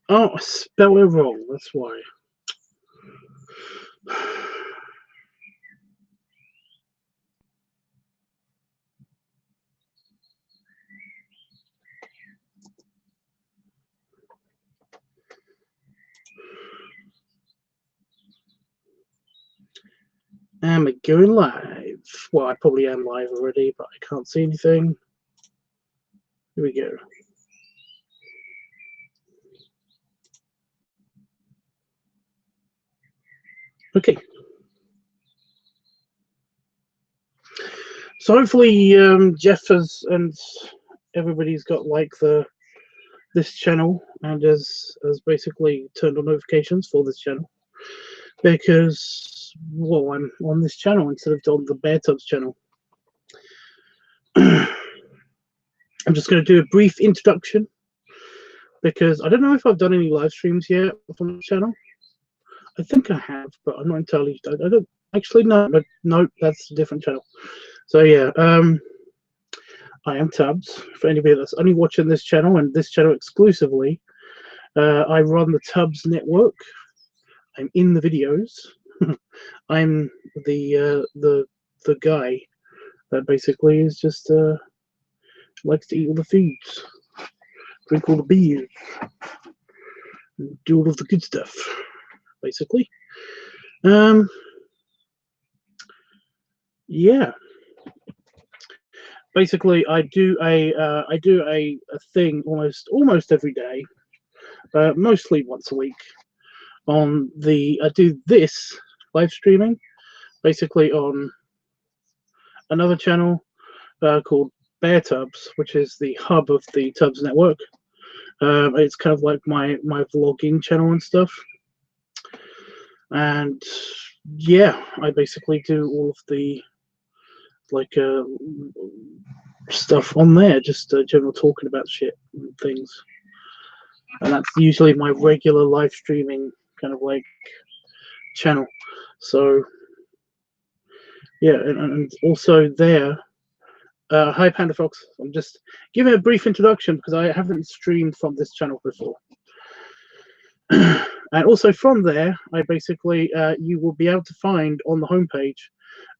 Oh, I spelled it wrong. That's why. Am I going live? Well, I probably am live already, but I can't see anything. Here we go. Okay. So hopefully Jeff and everybody's got like this channel and has basically turned on notifications for this channel, because well, I'm on this channel instead of on the brekfast channel. I'm just going to do a brief introduction because I don't know if I've done any live streams yet on the channel. I think I have, but I'm not entirely. I don't actually know. No, that's a different channel. So yeah, I am Tubbs. For anybody that's only watching this channel and this channel exclusively, I run the Tubbs network. I'm in the videos. I'm the guy that basically is just likes to eat all the foods, drink all the beers, and do all of the good stuff, basically. Yeah. Basically, I do a thing almost every day, mostly once a week. I do this live streaming basically on another channel called LiveTUBBS, which is the hub of the Tubbs network. It's kind of like my vlogging channel and stuff. And yeah, I basically do all of the like stuff on there, just general talking about shit and things. And that's usually my regular live streaming kind of like channel. So yeah, and also there. Hi Panda Fox. I'm just giving a brief introduction because I haven't streamed from this channel before. And also from there, I basically you will be able to find on the homepage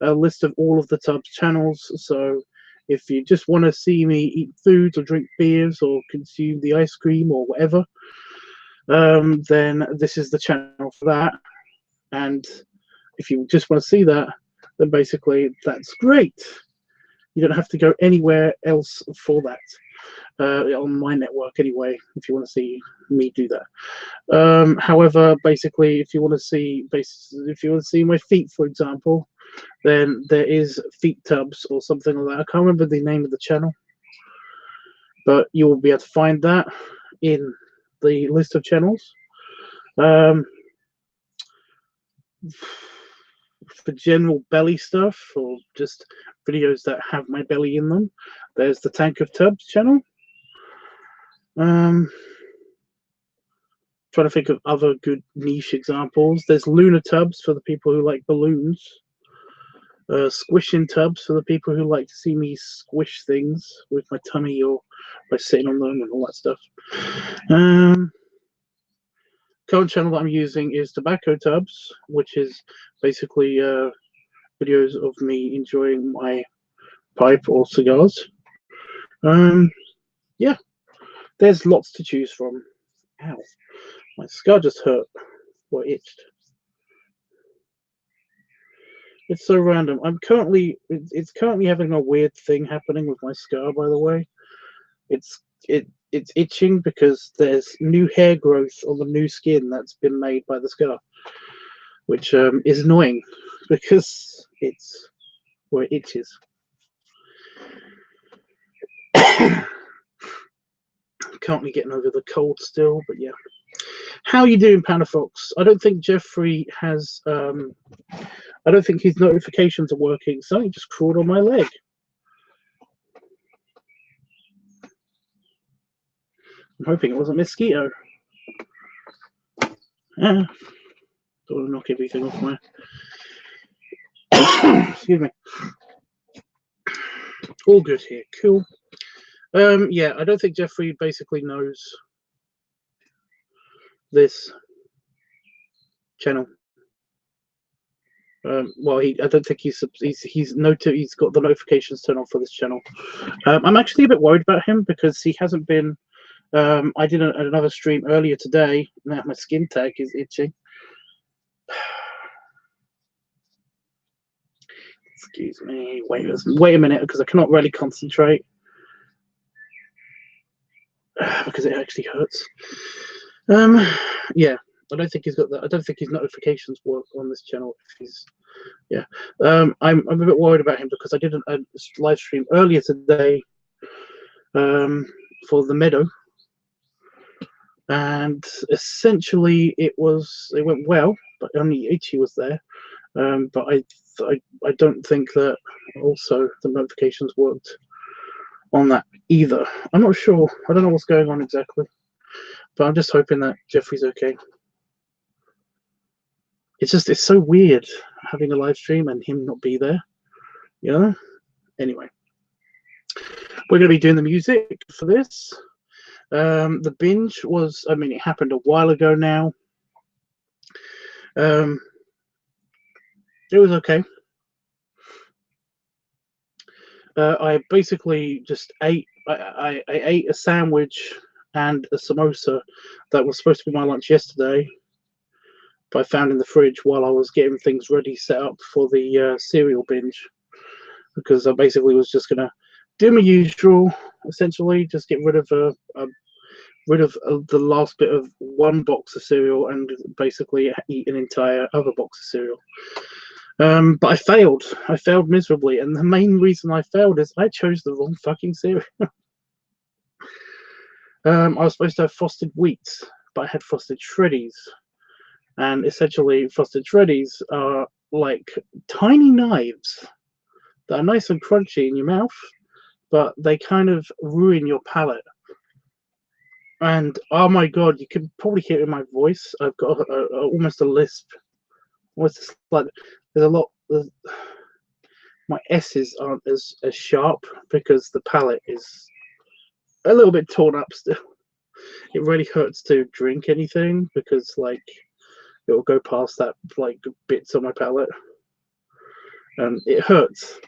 a list of all of the Tubbs channels. So if you just want to see me eat foods or drink beers or consume the ice cream or whatever, then this is the channel for that. And if you just want to see that, then basically that's great. You don't have to go anywhere else for that. On my network anyway, if you want to see me do that. However, basically, if you want to see my feet, for example, then there is Feet Tubbs or something like that. I can't remember the name of the channel, but you will be able to find that in the list of channels. For general belly stuff or just videos that have my belly in them, there's the Tank of Tubbs channel. Trying to think of other good niche examples. There's Lunar Tubbs for the people who like balloons. Squishing Tubbs for the people who like to see me squish things with my tummy or by sitting on them and all that stuff. Current channel that I'm using is Tobacco Tubbs, which is basically videos of me enjoying my pipe or cigars. Yeah, there's lots to choose from. Ow, my scar just hurt or itched. It's so random. It's currently having a weird thing happening with my scar, by the way. It's itching because there's new hair growth on the new skin that's been made by the scar, which is annoying because it's where it itches. Currently getting over the cold still, but yeah. How are you doing, Panda Fox? I don't think Jeffrey has. I don't think his notifications are working. Something just crawled on my leg. I'm hoping it wasn't a mosquito. Don't want to knock everything off my. Excuse me. All good here. Cool. Yeah, I don't think Jeffrey basically knows this channel. Well, I don't think he's got the notifications turned on for this channel. I'm actually a bit worried about him because he hasn't been. I did another stream earlier today. Now my skin tag is itching. Excuse me. Wait a minute, because I cannot really concentrate because it actually hurts. Yeah. I don't think he's got that. I don't think his notifications work on this channel. If he's, yeah, I'm a bit worried about him because I did a live stream earlier today for the meadow, and essentially it went well, but only Ichi was there. But I don't think that also the notifications worked on that either. I'm not sure. I don't know what's going on exactly, but I'm just hoping that Jeffrey's okay. It's so weird having a live stream and him not be there, you know? Anyway, we're going to be doing the music for this. The binge was, I mean, it happened a while ago now. It was okay. I basically just ate, I ate a sandwich and a samosa that was supposed to be my lunch yesterday, but I found in the fridge while I was getting things ready set up for the cereal binge, because I basically was just gonna do my usual, essentially just get rid of the last bit of one box of cereal and basically eat an entire other box of cereal. But I failed. I failed miserably, and the main reason I failed is I chose the wrong fucking cereal. I was supposed to have frosted wheat, but I had frosted shreddies. And essentially, frosted shreddies are like tiny knives that are nice and crunchy in your mouth, but they kind of ruin your palate. And oh my god, you can probably hear it in my voice. I've got almost a lisp. Almost like there's a lot. My S's aren't as sharp because the palate is a little bit torn up still. It really hurts to drink anything because like it will go past that like bits on my palate, and it hurts.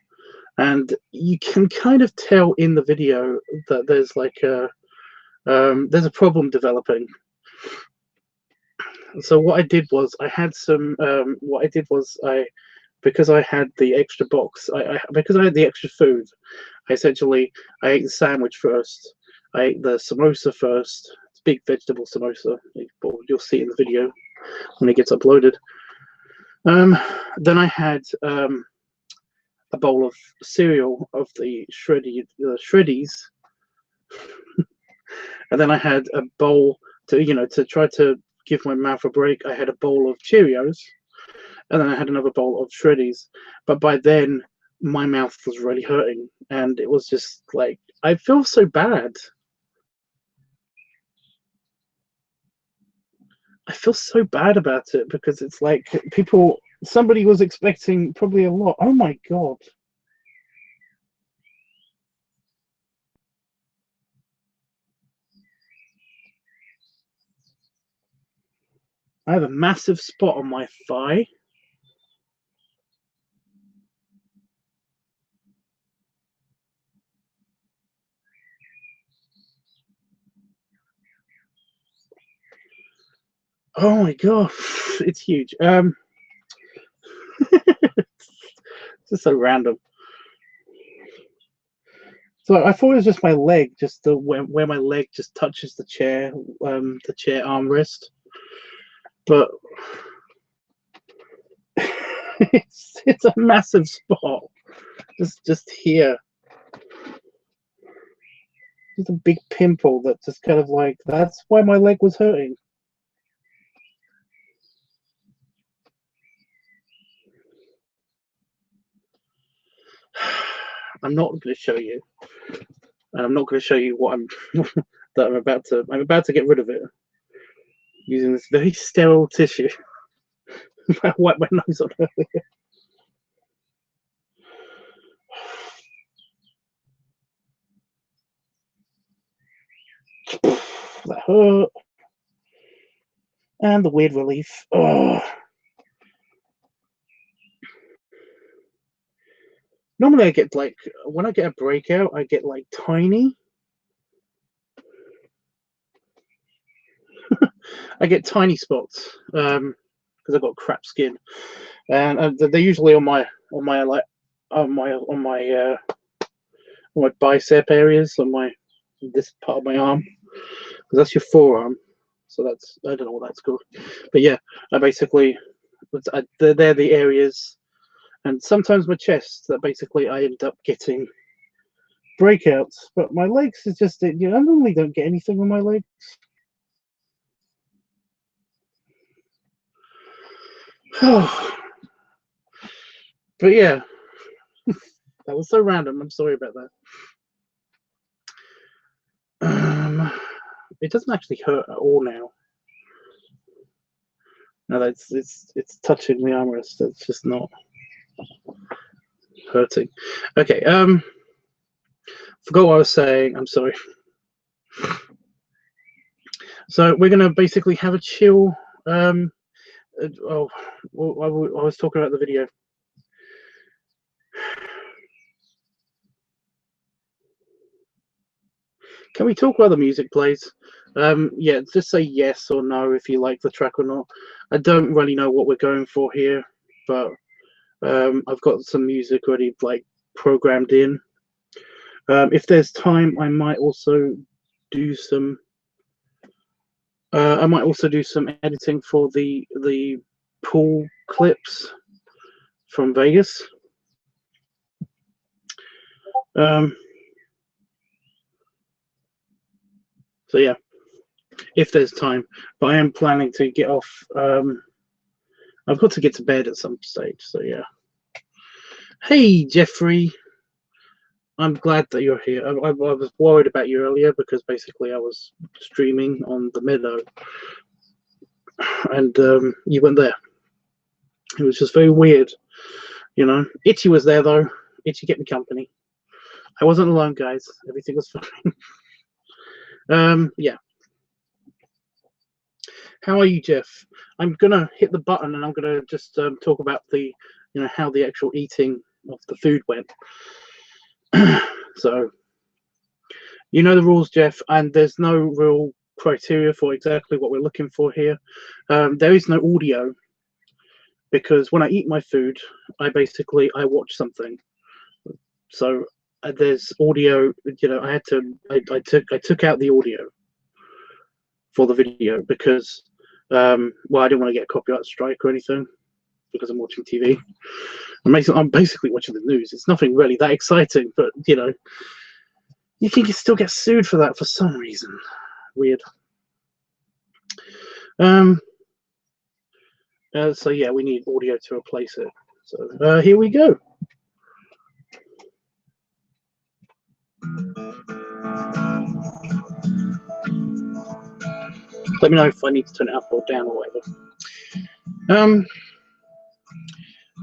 And you can kind of tell in the video that there's like there's a problem developing. So what I did was I had some. Because I had the extra box. Because I had the extra food. I ate the sandwich first. I ate the samosa first. It's a big vegetable samosa. You'll see it in the video when it gets uploaded. Then I had a bowl of cereal of the shreddies, and then I had a bowl to try to give my mouth a break. I had a bowl of Cheerios, and then I had another bowl of shreddies. But by then, my mouth was really hurting, and it was just like I feel so bad. I feel so bad about it because it's like somebody was expecting probably a lot. Oh my god. I have a massive spot on my thigh. Oh my god, it's huge. It's just so random. So I thought it was just my leg, just where my leg just touches the chair armrest. But it's a massive spot, just here. Just a big pimple that just kind of like that's why my leg was hurting. I'm not going to show you, and I'm not going to show you what I'm about to get rid of it using this very sterile tissue. I wiped my nose on earlier. That hurt. And the weird relief. Oh. Normally I get like, when I get a breakout, I get like tiny. I get tiny spots because I've got crap skin, and they're usually on my bicep areas, on this part of my arm, because that's your forearm. So that's, I don't know what that's called, but yeah, they're the areas, and sometimes my chest that basically I end up getting breakouts. But my legs is just, I normally don't get anything on my legs. But yeah, that was so random. I'm sorry about that. It doesn't actually hurt at all now. No, it's touching the armrest. It's just not hurting. Okay. Forgot what I was saying. I'm sorry. So we're gonna basically have a chill. I was talking about the video. Can we talk while the music plays? Yeah, just say yes or no if you like the track or not. I don't really know what we're going for here, but I've got some music already like programmed in. If there's time, I might also do some. I might also do some editing for the pool clips from Vegas. So yeah, if there's time, but I am planning to get off. I've got to get to bed at some stage, so yeah. Hey, Jeffrey. I'm glad that you're here. I was worried about you earlier because basically I was streaming on the meadow, and you weren't there. It was just very weird, you know. Itchy was there though. Itchy kept me company. I wasn't alone, guys. Everything was fine. Yeah. How are you, Jeff? I'm gonna hit the button and I'm gonna just talk about the, how the actual eating of the food went. So, you know the rules, Jeff, and there's no real criteria for exactly what we're looking for here. There is no audio because when I eat my food, I watch something. So there's audio. I took out the audio for the video because, I didn't want to get a copyright strike or anything because I'm watching TV. I'm basically watching the news. It's nothing really that exciting, but you can still get sued for that for some reason. Weird. So yeah, we need audio to replace it. So here we go. Let me know if I need to turn it up or down or whatever.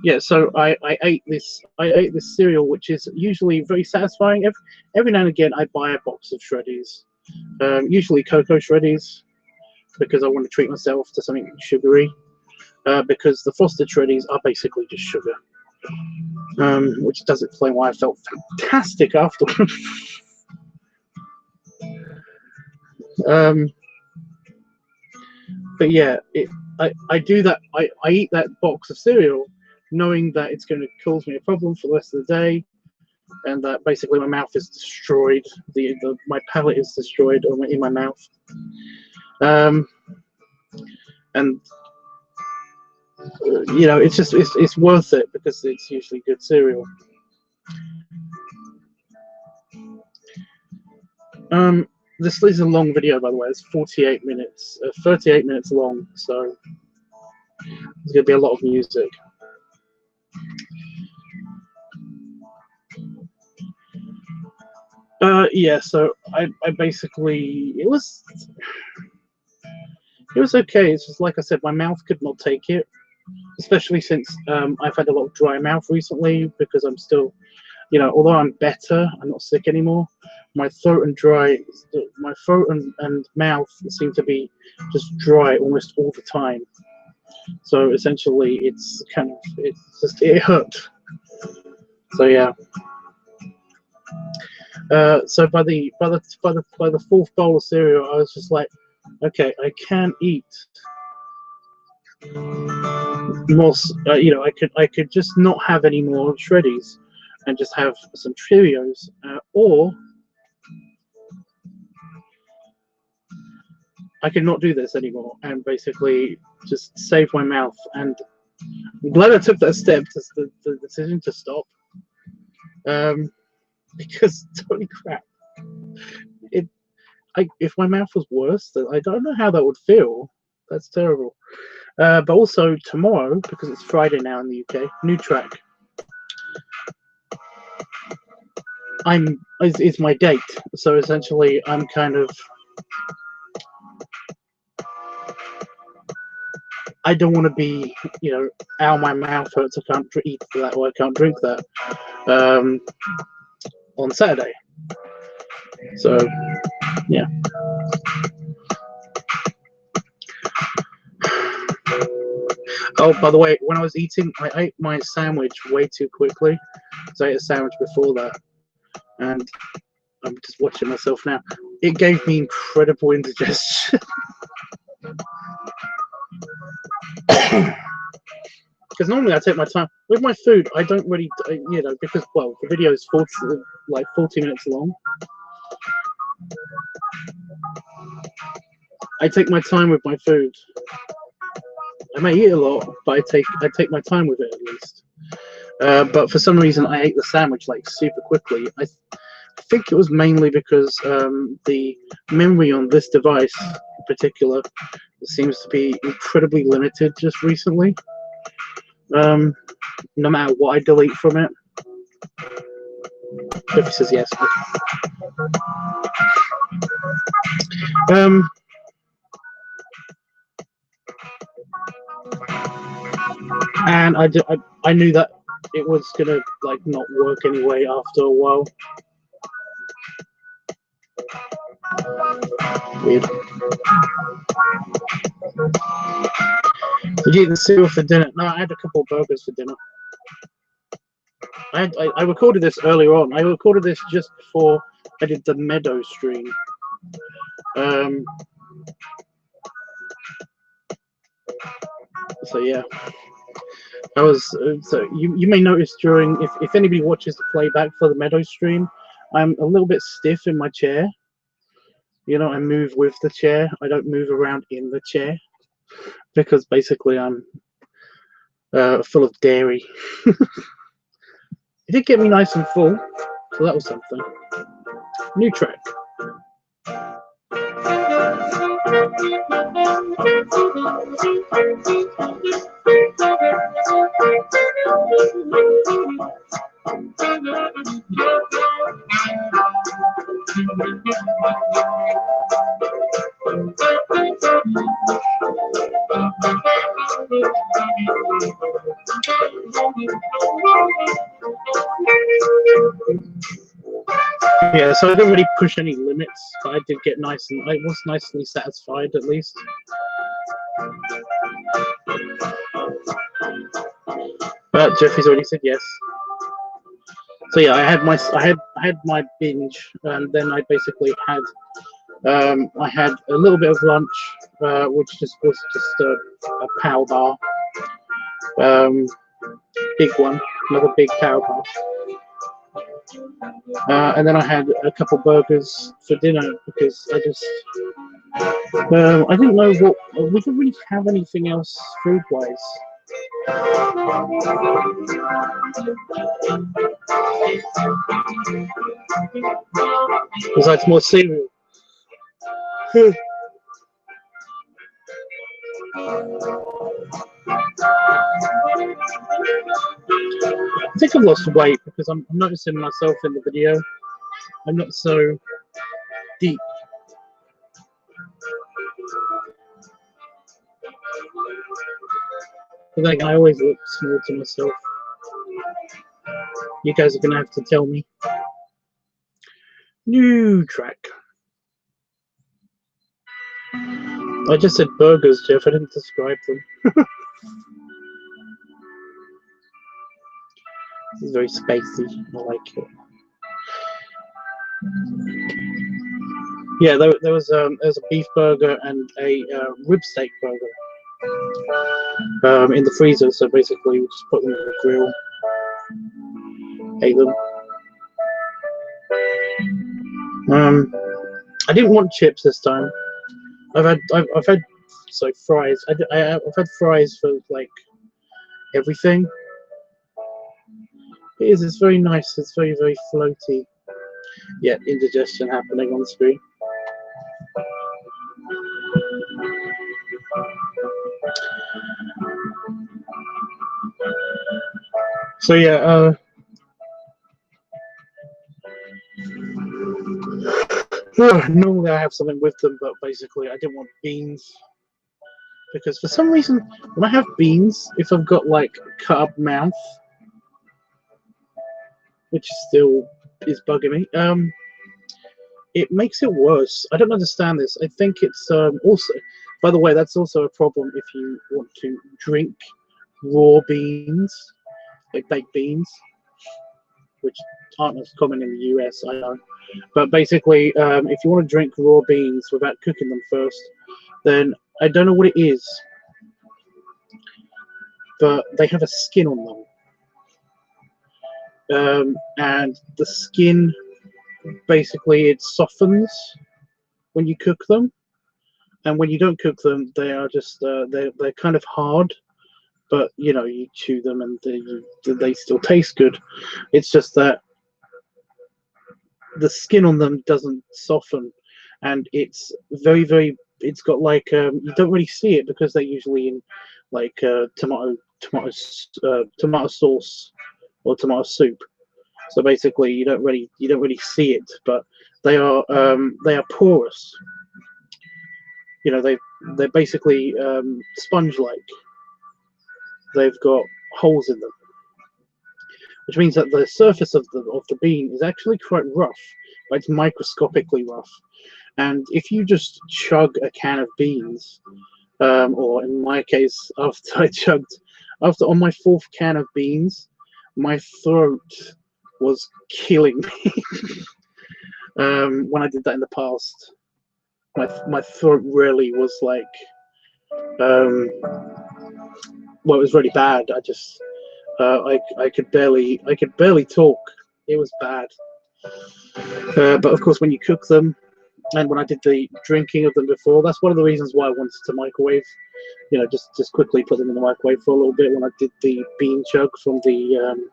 Yeah, so I ate this cereal, which is usually very satisfying. Every now and again, I buy a box of Shreddies, usually cocoa Shreddies, because I want to treat myself to something sugary. Because the frosted Shreddies are basically just sugar, which does explain why I felt fantastic afterwards. But yeah, I do that. I eat that box of cereal, knowing that it's going to cause me a problem for the rest of the day, and that basically my mouth is destroyed. My palate is destroyed in my mouth. And it's worth it because it's usually good cereal. This is a long video, by the way. It's 48 minutes, 38 minutes long, so there's going to be a lot of music. Yeah, so I basically, it was okay. It's just like I said, my mouth could not take it, especially since I've had a lot of dry mouth recently because I'm still you know, although I'm better, I'm not sick anymore. My throat and mouth seem to be just dry almost all the time. So essentially, it hurt. So yeah. So by the fourth bowl of cereal, I was just like, okay, I can eat more. You know, I could just not have any more shreddies, and just have some Cheerios, or I could not do this anymore and basically just save my mouth. And I'm glad I took that step, the decision to stop, because holy crap, it. If my mouth was worse, then I don't know how that would feel. That's terrible. But also tomorrow, because it's Friday now in the UK, new track. It's my date, so essentially I'm kind of. I don't want to be, you know, ow, my mouth hurts, I can't eat that, or I can't drink that on Saturday. So, yeah. Oh, by the way, when I was eating, I ate my sandwich way too quickly. So I ate a sandwich before that, and I'm just watching myself now. It gave me incredible indigestion. Because normally I take my time with my food. I don't really, you know, because, well, the video is 40 minutes long. I take my time with my food. I may eat a lot, but I take my time with it at least. But for some reason, I ate the sandwich like super quickly. I think it was mainly because the memory on this device in particular seems to be incredibly limited just recently. No matter what I delete from it. If he says yes. And I knew that it was gonna like not work anyway after a while. Weird. Did you eat the cereal for dinner? No, I had a couple of burgers for dinner. I recorded this earlier on. I recorded this just before I did the Meadow stream. So yeah, I was. So you may notice during, if anybody watches the playback for the Meadow stream, I'm a little bit stiff in my chair. You know, I move with the chair. I don't move around in the chair because basically I'm full of dairy. It did get me nice and full, so that was something. New track. Yeah, so I didn't really push any limits, but I did get nice, and I was nicely satisfied at least. But Jeffrey's already said yes. So yeah, I had my binge, and then I basically had I had a little bit of lunch, which just was just a power bar, big one, another big power bar. And then I had a couple burgers for dinner because I just I didn't know what we didn't really have anything else food-wise. Besides more cereal. I think I've lost weight because I'm noticing myself in the video. I'm not so deep. But like, I always look small to myself. You guys are gonna have to tell me. New track. I just said burgers, Jeff. I didn't describe them. This is very spicy. I like it. Yeah, there was a beef burger and a rib steak burger in the freezer. So basically, we just put them in the grill, ate them. I didn't want chips this time. I've had fries. I've had fries for like everything. It's very nice. It's very, very floaty. Yet indigestion happening on screen. So yeah, normally I have something with them, but basically I didn't want beans because for some reason when I have beans, if I've got like cut up mouth, which still is bugging me, it makes it worse. I don't understand this. I think it's also, by the way, that's also a problem if you want to drink raw beans, like baked beans, which aren't as common in the US, I know. But basically, if you want to drink raw beans without cooking them first, then I don't know what it is, but they have a skin on them. And the skin, basically, it softens when you cook them. And when you don't cook them, they are just, they're kind of hard. But, you know, you chew them and they still taste good. It's just that the skin on them doesn't soften, and it's very, very, it's got like you don't really see it because they're usually in like tomato sauce or tomato soup. So basically you don't really see it, but they are porous. You know, they're basically sponge like. They've got holes in them, which means that the surface of the bean is actually quite rough, but it's microscopically rough. And if you just chug a can of beans, or in my case, after on my fourth can of beans, my throat was killing me. When I did that in the past, my throat really was like, well, it was really bad. I just I could barely talk. It was bad. But of course, when you cook them, and when I did the drinking of them before, that's one of the reasons why I wanted to microwave. You know, just quickly put them in the microwave for a little bit when I did the bean chug from the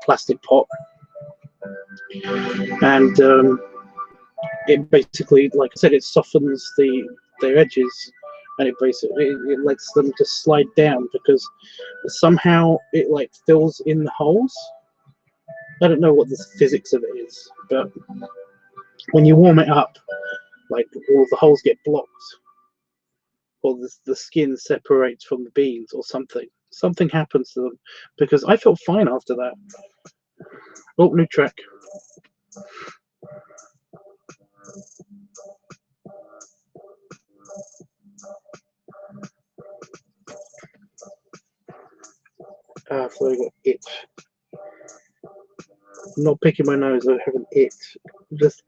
plastic pot, and it basically, like I said, it softens their edges, and it basically it lets them just slide down because somehow it like fills in the holes. I don't know what the physics of it is, but when you warm it up, like all of the holes get blocked, or the skin separates from the beans, or something. Something happens to them, because I felt fine after that. Oh, new track. I thought I got itch. I'm not picking my nose, I have an itch. Just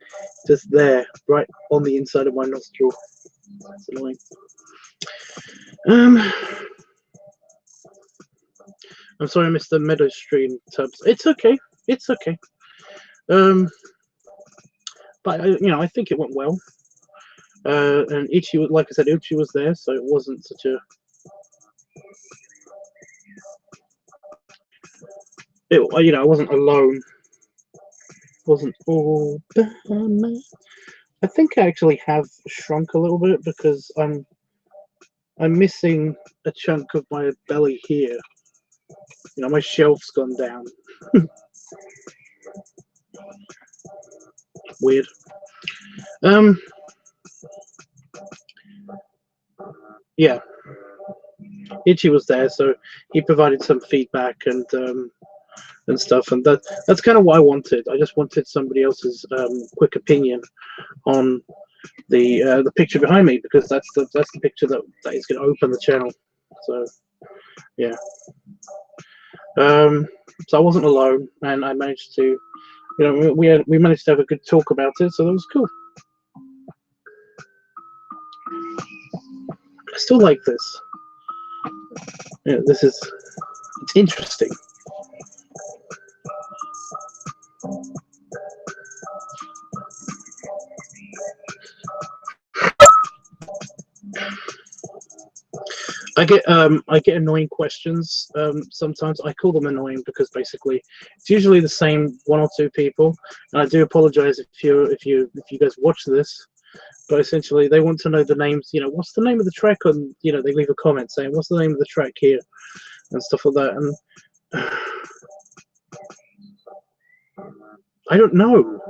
there, right on the inside of my nostril. That's annoying. I'm sorry I missed the meadow stream, Tubbs. It's okay. It's okay. But you know, I think it went well. And Ichi, like I said, Ichi was there, so it wasn't such a. You know, I wasn't alone. Wasn't all. I think I actually have shrunk a little bit because I'm missing a chunk of my belly here. You know, my shelf's gone down. Weird. Yeah. Ichi was there, so he provided some feedback, and and stuff, and that's kind of what I wanted. I just wanted somebody else's quick opinion on the picture behind me, because that's the picture that is going to open the channel. So yeah, so I wasn't alone, and I managed to, you know, we managed to have a good talk about it, so that was cool. I still like this. Yeah, it's interesting. I get annoying questions sometimes. I call them annoying because basically it's usually the same one or two people, and I do apologize if you guys watch this, but essentially they want to know the names. You know, what's the name of the track? And you know, they leave a comment saying what's the name of the track here and stuff like that, and I don't know.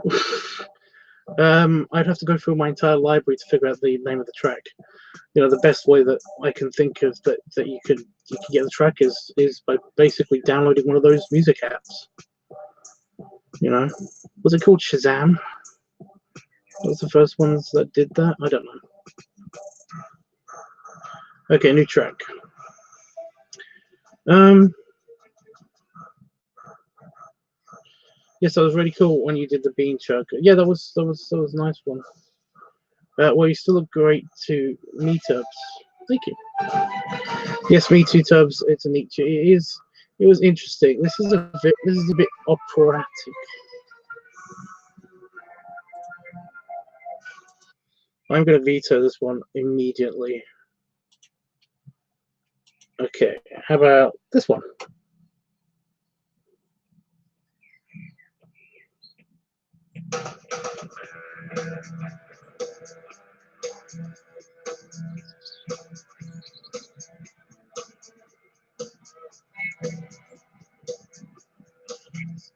I'd have to go through my entire library to figure out the name of the track. You know, the best way that I can think of that you can get the track is by basically downloading one of those music apps. You know, was it called Shazam? What was the first ones that did that? I don't know. Okay, new track. Yes, that was really cool when you did the bean chug. Yeah, that was a nice one. Well, you still look great to meetups. Thank you. Yes, me too, Tubbs. It's a neat. It was interesting. This is a bit operatic. I'm going to veto this one immediately. Okay, how about this one?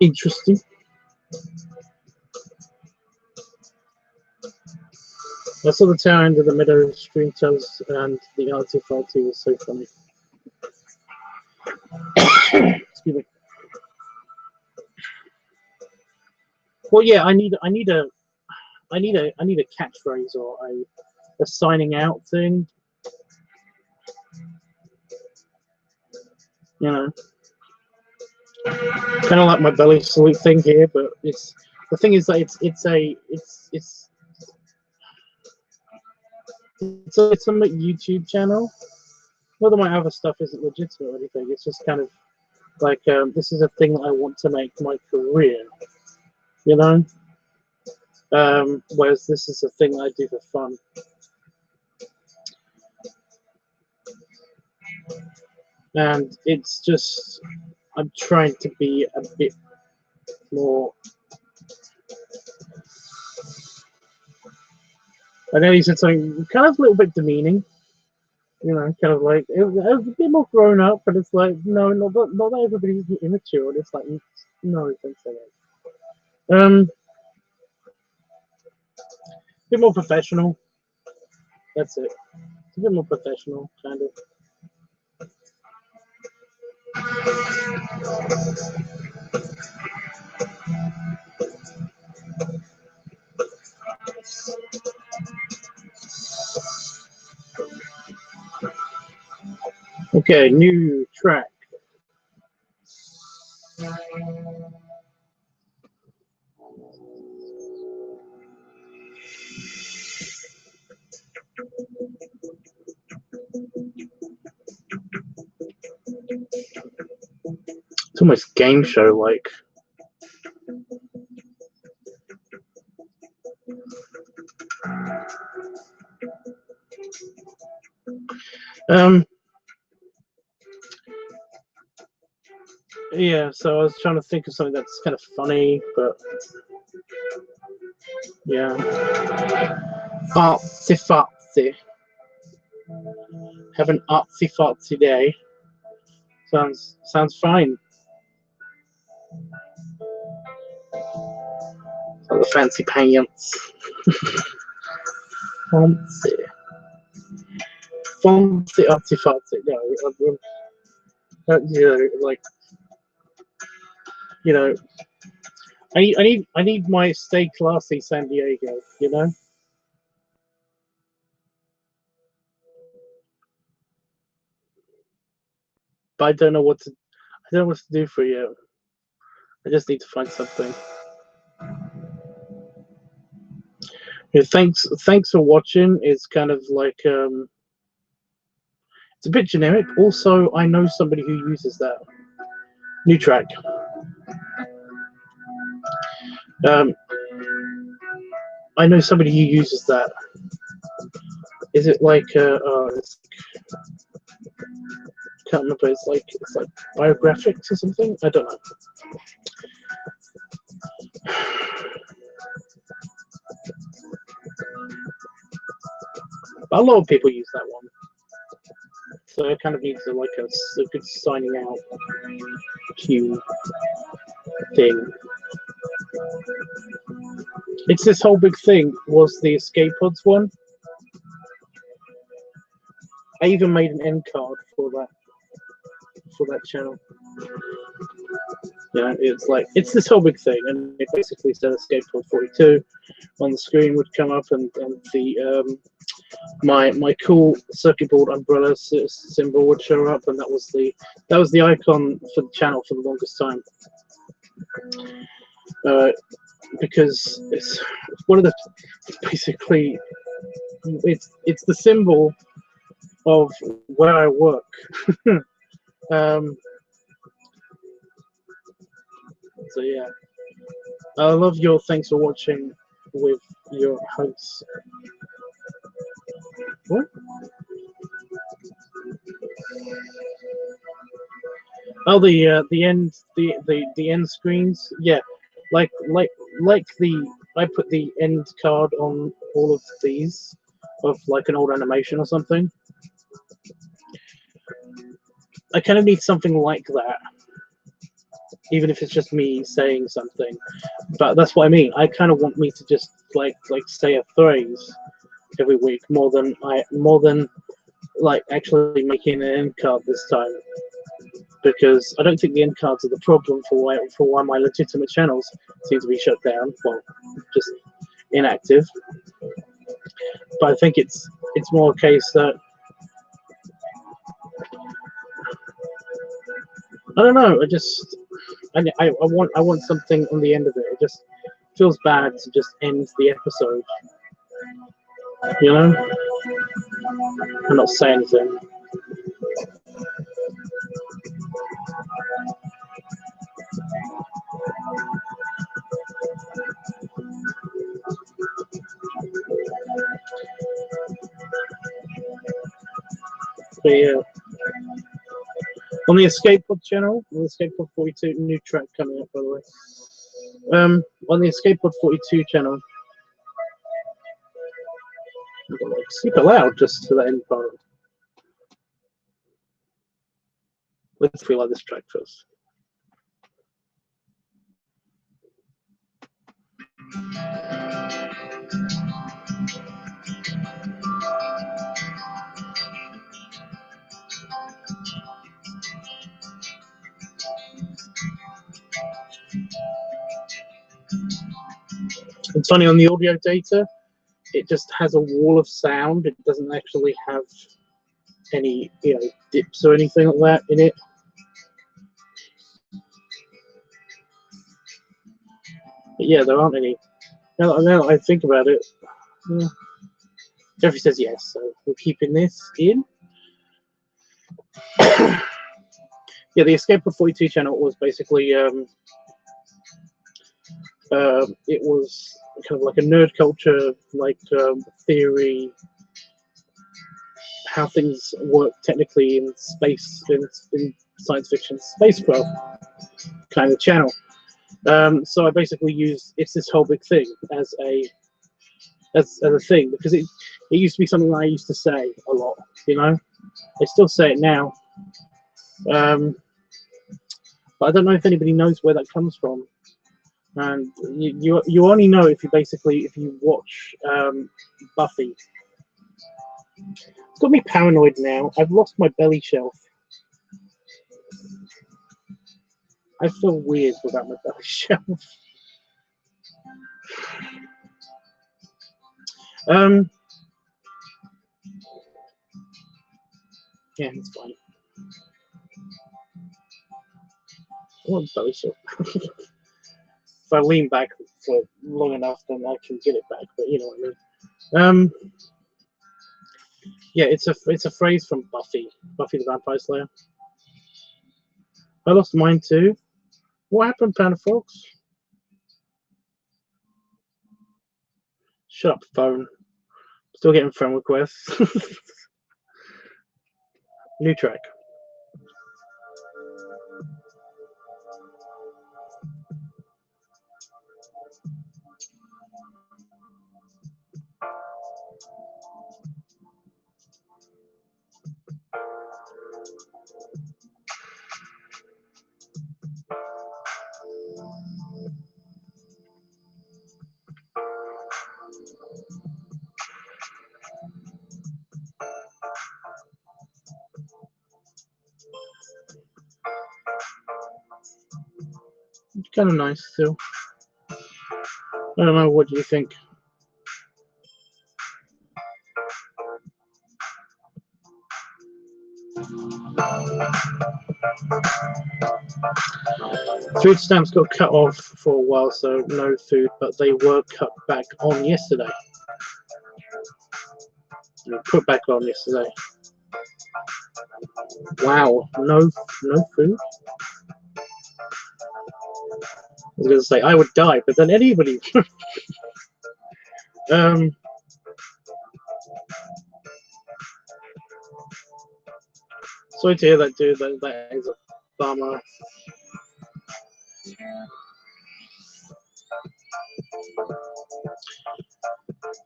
Interesting. I saw the tower end of the meadow stream tells, and the artifact was so funny. Excuse me. Well, yeah, I need a catchphrase or a signing out thing. You know, kind of like my belly salute thing here, but it's the thing is that it's a YouTube channel. Whether my other stuff isn't legitimate or anything, it's just kind of like this is a thing that I want to make my career. You know, whereas this is a thing I do for fun. And it's just, I'm trying to be a bit more. I know you said something kind of a little bit demeaning, you know, kind of like it was a bit more grown up, but it's like no, not that everybody's immature. It's like no, don't say that. A bit more professional. That's it. It's a bit more professional, kind of. Okay, new track. It's almost game show like. Yeah, so I was trying to think of something that's kind of funny, but yeah. Artsy fartsy. Have an artsy fartsy day. Sounds fine. Oh, the fancy pants. Fancy artsy fartsy. No, you know, like You know, I need my stay classy San Diego. You know. But I don't know what to. I don't know what to do for you. I just need to find something. Yeah, thanks for watching. It's kind of like it's a bit generic. Also, I know somebody who uses that. New track. Um, I know somebody who uses that. Is it like can't remember. It's like biographics or something. I don't know. But a lot of people use that one. So it kind of needs a good signing out cue thing. It's this whole big thing was the escape pods one. I even made an end card for that channel. You know, it's this whole big thing, and it basically said escape pod 42 on the screen would come up, and the my cool circuit board umbrella symbol would show up, and that was the icon for the channel for the longest time. Because it's one of the basically it's the symbol of where I work. So yeah, I love your thanks for watching with your hosts. What? Oh, the end screens. Yeah, like I put the end card on all of these of like an old animation or something. I kind of need something like that, even if it's just me saying something. But that's what I mean. I kind of want me to just like say a phrase every week more than like actually making an end card this time, because I don't think the end cards are the problem for why my legitimate channels seem to be shut down, well, just inactive. But I think it's more a case that I don't know. I want something on the end of it. It just feels bad to just end the episode, you know, and not say anything. But yeah, on the Escape Pod channel, on the Escape Pod 42, new track coming up, by the way. On the Escape Pod 42 channel, I'm gonna like super loud just to the end part. Let's feel like this track first. It's funny, on the audio data, it just has a wall of sound. It doesn't actually have any, dips or anything like that in it. But yeah, there aren't any. Now I think about it, Jeffrey says yes, so we're keeping this in. Yeah, the Escape of 42 channel was basically it was kind of like a nerd culture, like theory, how things work technically in space, in science fiction spacecraft kind of channel. So I basically used it's this whole big thing as a thing, because it used to be something that I used to say a lot, you know. I still say it now, but I don't know if anybody knows where that comes from. And you only know if you watch Buffy. It's got me paranoid now. I've lost my belly shelf. I feel weird without my belly shelf. Yeah, it's fine. I want belly shelf. If I lean back for long enough, then I can get it back. But you know what I mean. Yeah, it's a phrase from Buffy the Vampire Slayer. I lost mine too. What happened, Panda Fox? Shut up, phone. Still getting friend requests. New track. It's kind of nice still. I don't know. What do you think? Food stamps got cut off for a while, so no food, but they were cut back on yesterday. Put back on yesterday. Wow, no food. I was gonna say I would die, but then anybody. Sorry to hear that, dude. That is a bummer.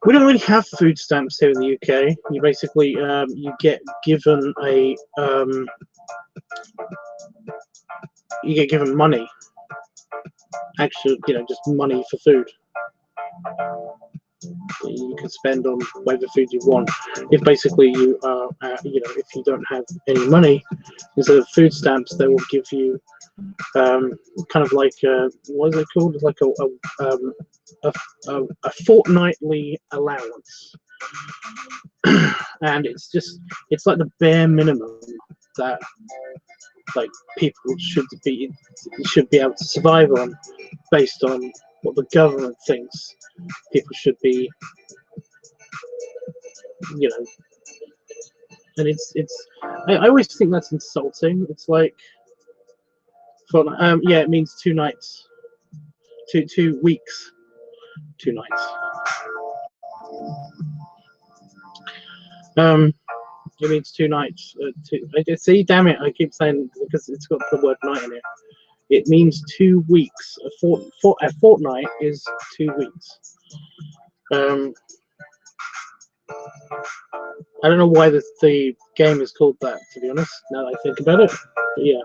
We don't really have food stamps here in the UK. You basically you get given a you get given money. Actually, you know, just money for food. You can spend on whatever food you want. If basically you are, you know, if you don't have any money, instead of food stamps, they will give you kind of like what is it called? Like a fortnightly allowance, and it's like the bare minimum that like people should be able to survive on, based on what the government thinks people should be, you know. And I always think that's insulting. It's like, for yeah, it means 2 nights, 2 weeks, 2 nights. It means 2 nights. See, damn it, I keep saying, because it's got the word night in it. It means 2 weeks. A fortnight is 2 weeks. I don't know why the game is called that, to be honest, now that I think about it. But yeah.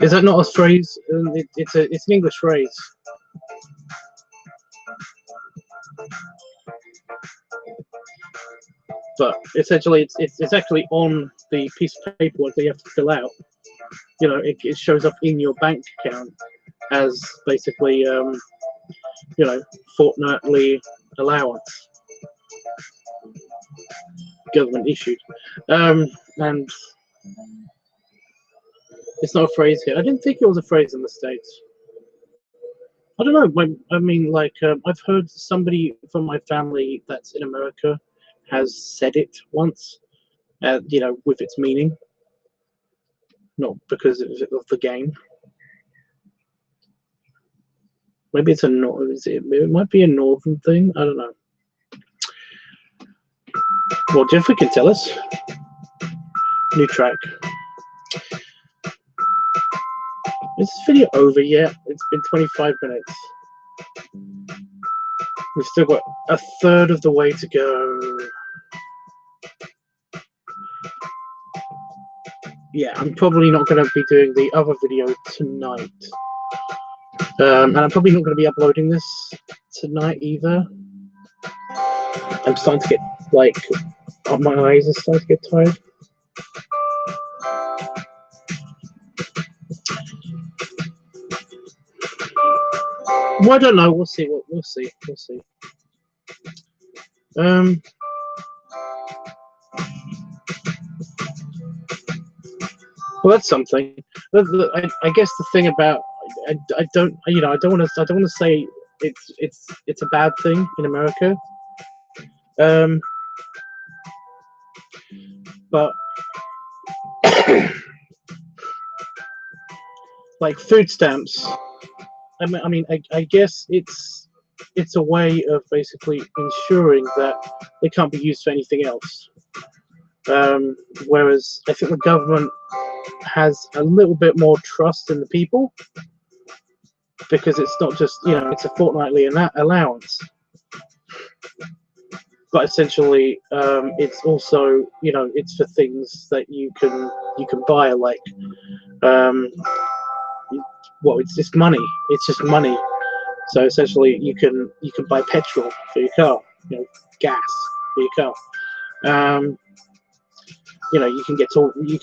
Is that not a phrase? It's an English phrase. But essentially, it's actually on the piece of paperwork that you have to fill out. You know, it shows up in your bank account as basically, you know, fortnightly allowance, government issued, and it's not a phrase here. I didn't think it was a phrase in the States. I don't know. I mean, like, I've heard somebody from my family that's in America has said it once, you know, with its meaning, not because of the game. Maybe it's it might be a northern thing. I don't know. Well, Jeffrey can tell us. New track. Is this video over yet? It's been 25 minutes. We've still got a third of the way to go. Yeah, I'm probably not going to be doing the other video tonight. And I'm probably not going to be uploading this tonight either. I'm starting to get like, my eyes are starting to get tired. Well, I don't know. We'll see. We'll see. We'll see. Well, that's something. I guess the thing about I don't I don't want to say it's a bad thing in America. But like food stamps, I guess it's a way of basically ensuring that they can't be used for anything else. Whereas I think the government has a little bit more trust in the people, because it's not just, it's a fortnightly allowance, but essentially it's also, it's for things that you can buy, like it's just money. It's just money. So essentially you can buy petrol for your car, gas for your car. You can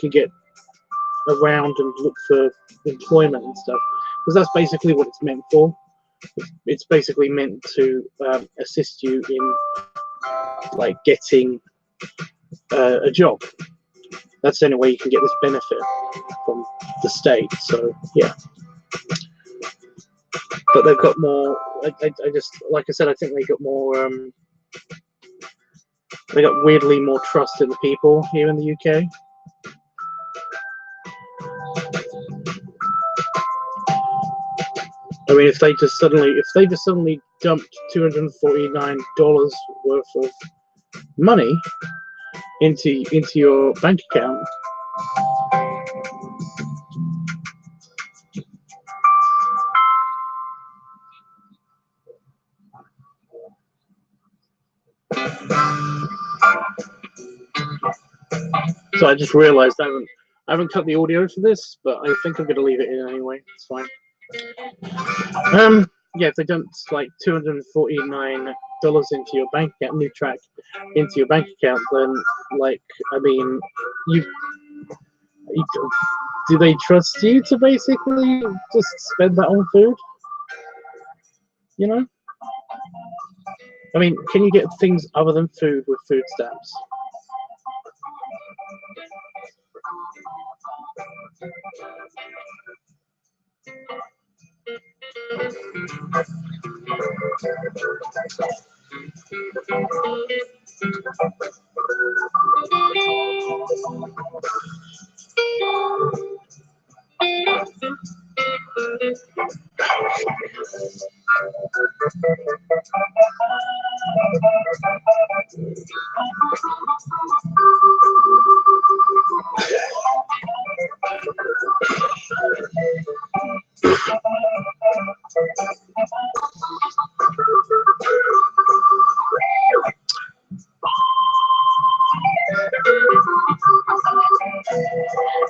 get around and look for employment and stuff, because that's basically what it's meant for. It's basically meant to assist you in like getting a job. That's the only way you can get this benefit from the state. So yeah, but they've got more. I just, like I said, I think they got more. They got weirdly more trust in the people here in the UK. I mean, if they just suddenly dumped $249 worth of money into your bank account, so I just realised I haven't cut the audio for this, but I think I'm going to leave it in anyway. It's fine. Yeah, if they dumped like $249 into your bank account, new track into your bank account, then like, I mean, do they trust you to basically just spend that on food? I mean, can you get things other than food with food stamps?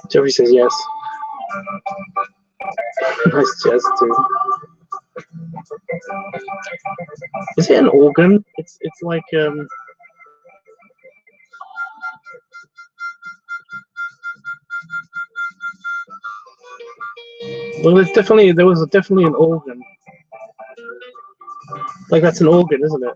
Jeffrey says yes. Nice jazz too. Is it an organ? It's like well, there was definitely an organ. Like, that's an organ, isn't it?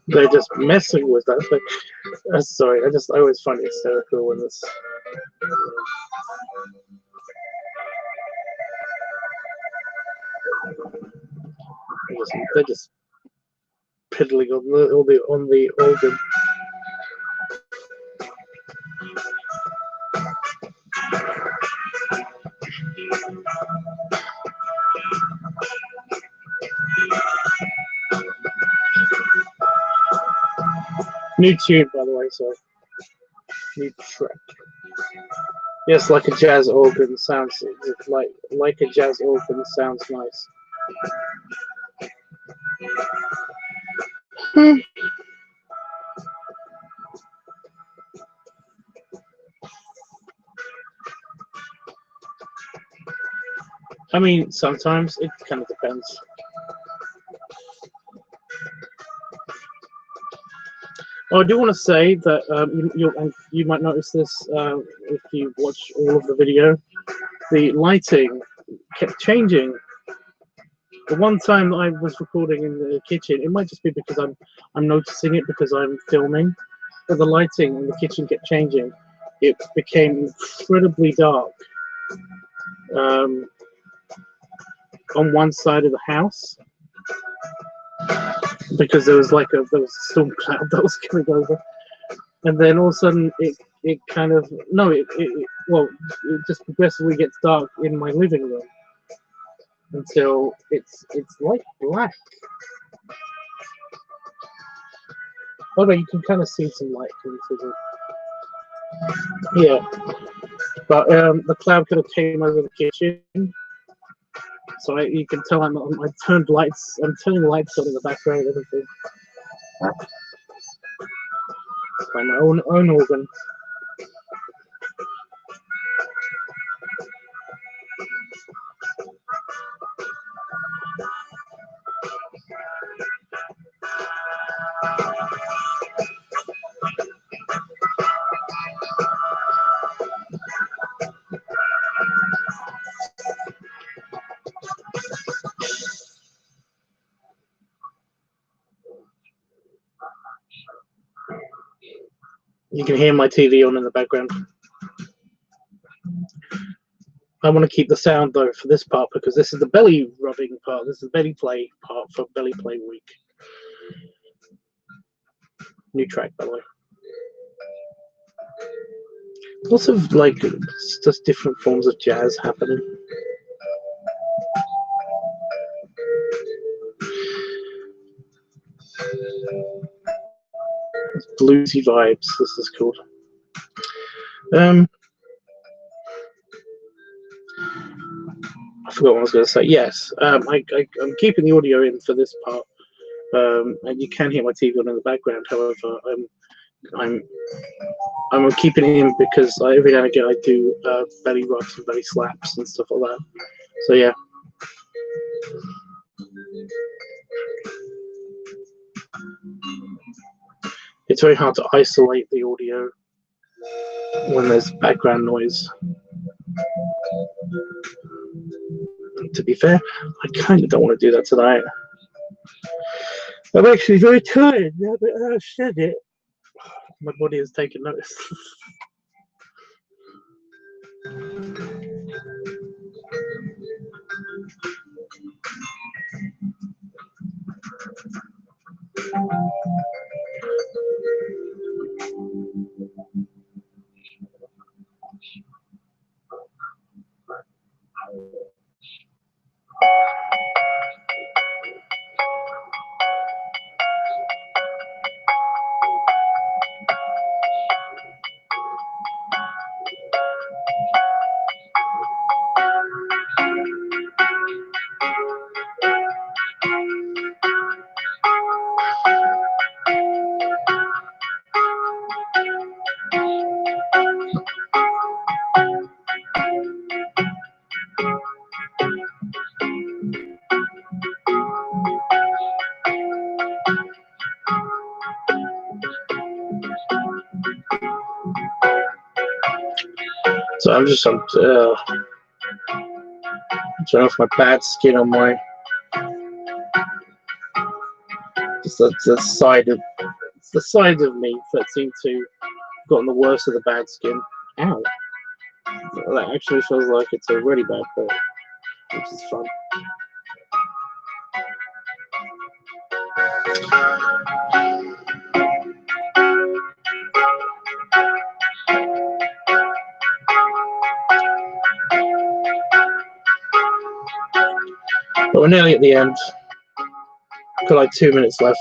They're just messing with that thing. Sorry, I always find it hysterical when this. They're just piddling on the organ. New tune, by the way, so new track. Yes, like a jazz organ sounds like a jazz organ sounds nice. I mean, sometimes it kind of depends. Oh, I do want to say that you might notice this if you watch all of the video. The lighting kept changing. The one time I was recording in the kitchen, it might just be because I'm noticing it because I'm filming, but the lighting in the kitchen kept changing. It became incredibly dark on one side of the house because there was a storm cloud that was coming over, and then all of a sudden it kind of it just progressively gets dark in my living room until it's like black. Oh no, you can kind of see some light coming through. Yeah, but the cloud kind of came over the kitchen, so you can tell I turned lights. I'm turning lights on in the background and everything. By my own organ. You can hear my TV on in the background. I want to keep the sound though for this part because this is the belly rubbing part. This is the belly play part for belly play week. New track, by the way. Lots of just different forms of jazz happening. Bluesy vibes. This is called. I forgot what I was going to say. Yes, I'm keeping the audio in for this part, and you can hear my TV on in the background. However, I'm keeping it in because every now and again I do belly rubs and belly slaps and stuff like that. So yeah. It's very hard to isolate the audio when there's background noise. To be fair, I kind of don't want to do that tonight. I'm actually very tired now that I've said it. My body has taken notice. So I'm just trying off my bad skin on my just the side of me that seemed to have gotten the worst of the bad skin. Ow! That actually feels like it's a really bad bit, which is fun. But we're nearly at the end. Got like 2 minutes left.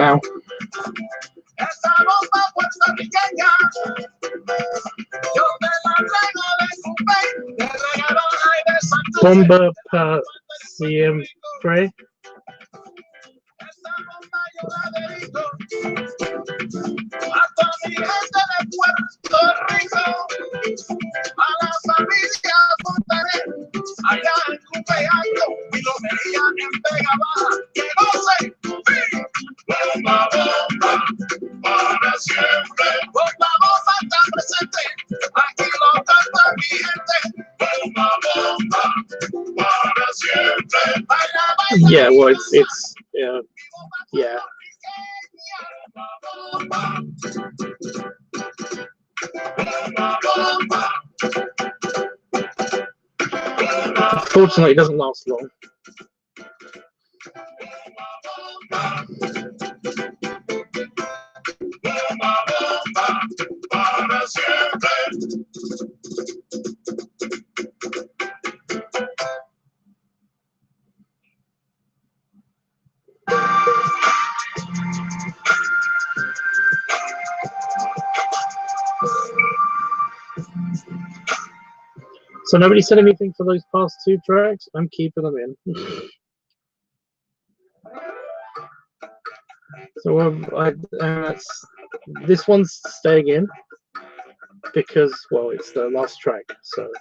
Wow. Bomba para siempre. Yeah, well, it's yeah. Fortunately, it doesn't last long. So nobody said anything for those past 2 tracks. I'm keeping them in. So this one's staying in because, well, it's the last track. So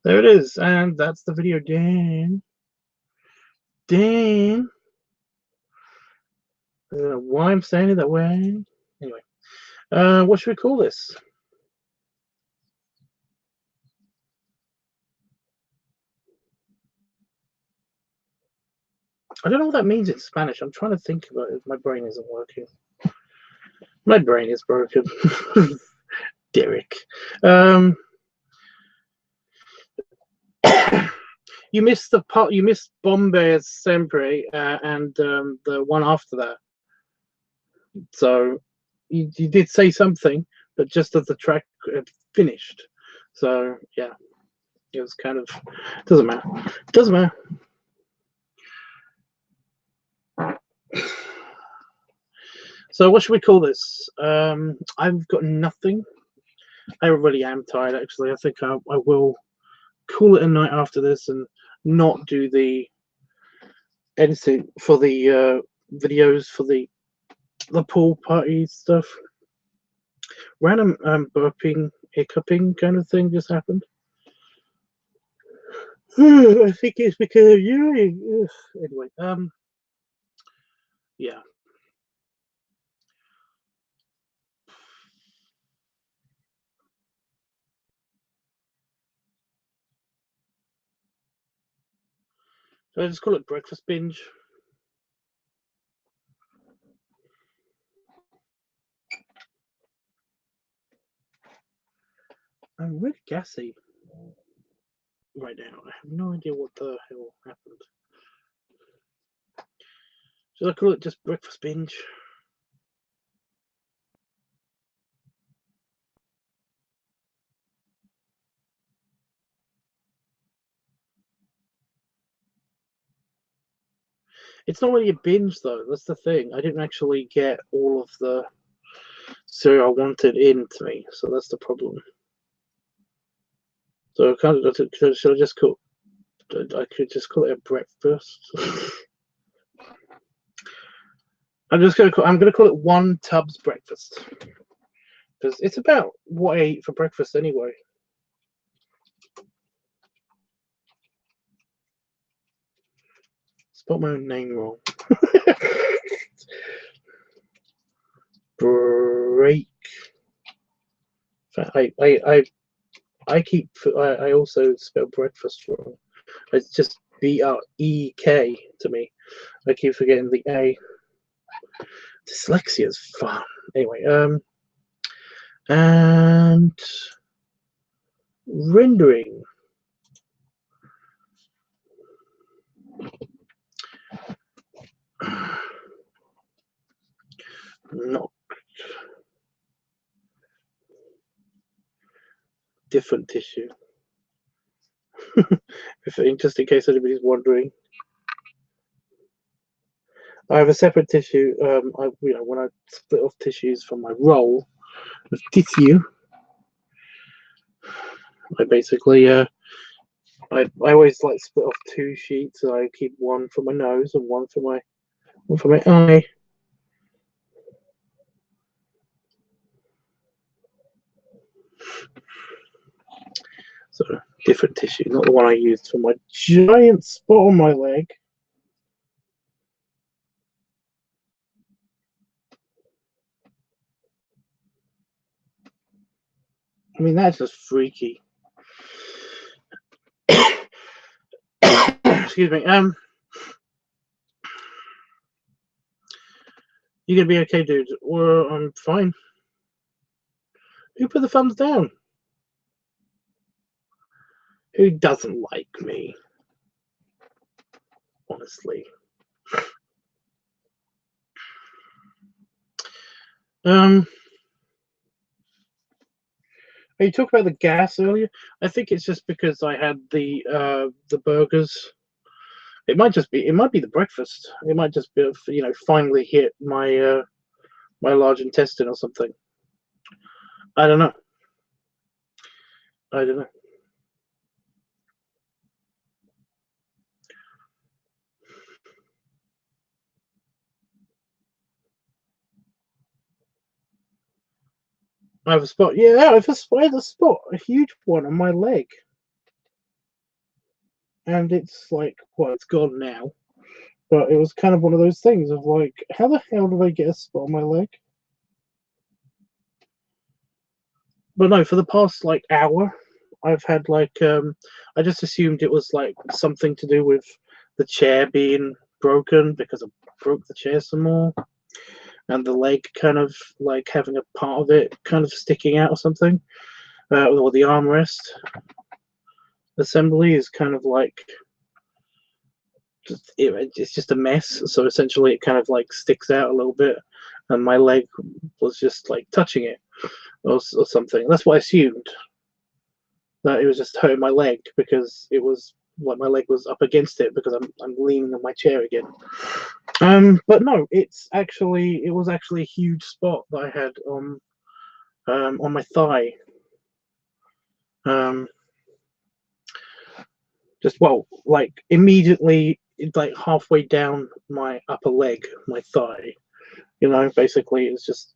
there it is, and that's the video. Dan. I don't know why I'm saying it that way. Anyway, what should we call this? I don't know what that means in Spanish. I'm trying to think about it. My brain isn't working. My brain is broken. Derek. You missed the part. You missed Bombay Sempre and the one after that. So you did say something, but just as the track had finished. So yeah, it was kind of doesn't matter. Doesn't matter. So what should we call this? I've got nothing. I really am tired, actually. I think I will call it a night after this and not do the editing for the videos for the pool party stuff. Random burping, hiccuping kind of thing just happened. I think it's because of you. Anyway, yeah. So I just call it breakfast binge. I'm really gassy right now. I have no idea what the hell happened. Should I call it just breakfast binge? It's not really a binge though. That's the thing. I didn't actually get all of the cereal I wanted into me, so that's the problem. So should I just call? I could just call it a breakfast. I'm gonna call it one Tubbs breakfast because it's about what I ate for breakfast anyway. Spelled my own name wrong. Break. I also spell breakfast wrong. It's just BREK to me. I keep forgetting the A. Dyslexia is fun. Anyway, and rendering. Not different tissue. Just in case anybody's wondering, I have a separate tissue. When I split off tissues from my roll of tissue, I basically I always like split off 2 sheets. And I keep one for my nose and one for my eye. So different tissue, not the one I used for my giant spot on my leg. I mean, that's just freaky. Excuse me. You gonna be okay, dude? Or I'm fine. Who put the thumbs down? Who doesn't like me? Honestly. You talked about the gas earlier. I think it's just because I had the burgers. It might be the breakfast. It might just be, finally hit my my large intestine or something. I don't know. I don't know. I have a spot. Yeah, I have a spot, a huge one on my leg, and it's like, well, it's gone now. But it was kind of one of those things of like, how the hell did I get a spot on my leg? But no, for the past like hour, I've had like I just assumed it was like something to do with the chair being broken because I broke the chair some more, and the leg kind of like having a part of it kind of sticking out or something, or the armrest assembly is kind of like it's just a mess. So essentially, it kind of like sticks out a little bit, and my leg was just like touching it or something. That's what I assumed. That it was just hurting my leg because it was like my leg was up against it because I'm leaning on my chair again. But no, it was actually a huge spot that I had on my thigh. Just like immediately, like halfway down my upper leg, my thigh. Basically, it's just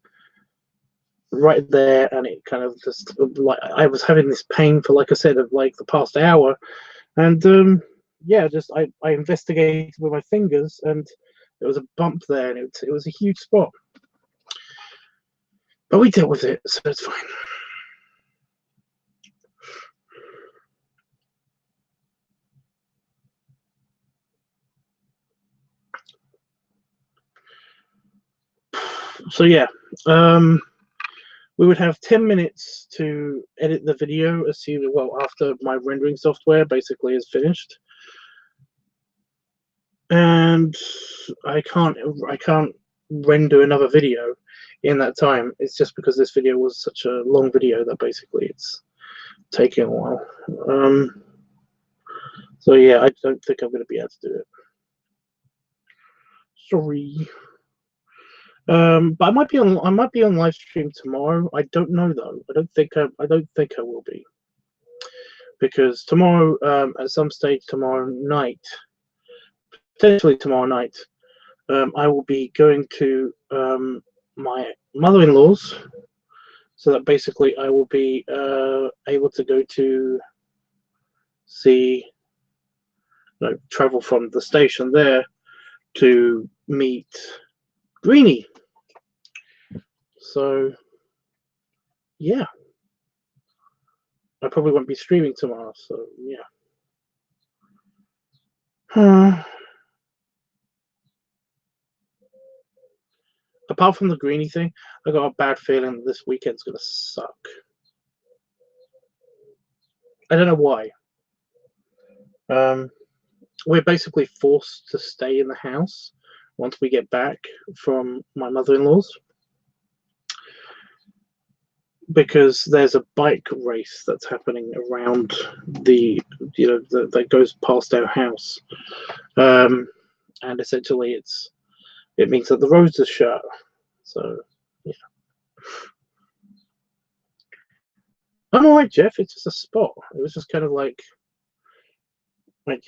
right there, and it kind of just like I was having this pain for, like I said, of like the past hour, and yeah, just I investigated with my fingers, and there was a bump there, and it was a huge spot, but we dealt with it, so it's fine. So yeah, we would have 10 minutes to edit the video, after my rendering software basically is finished. And I can't render another video in that time. It's just because this video was such a long video that basically it's taking a while. So yeah, I don't think I'm going to be able to do it. Sorry. But I might be on live stream tomorrow. I don't know though. I don't think I will be, because tomorrow, at some stage tomorrow night, potentially tomorrow night, I will be going to my mother-in-law's, so that basically I will be able to go to see, travel from the station there to meet Greenie. So yeah, I probably won't be streaming tomorrow. So yeah. apart from the greeny thing, I got a bad feeling that this weekend's gonna suck. I don't know why. We're basically forced to stay in the house once we get back from my mother-in-law's, because there's a bike race that's happening around the, that goes past our house, and essentially it means that the roads are shut. So yeah, I'm all right, Jeff. It's just a spot. It was just kind of like I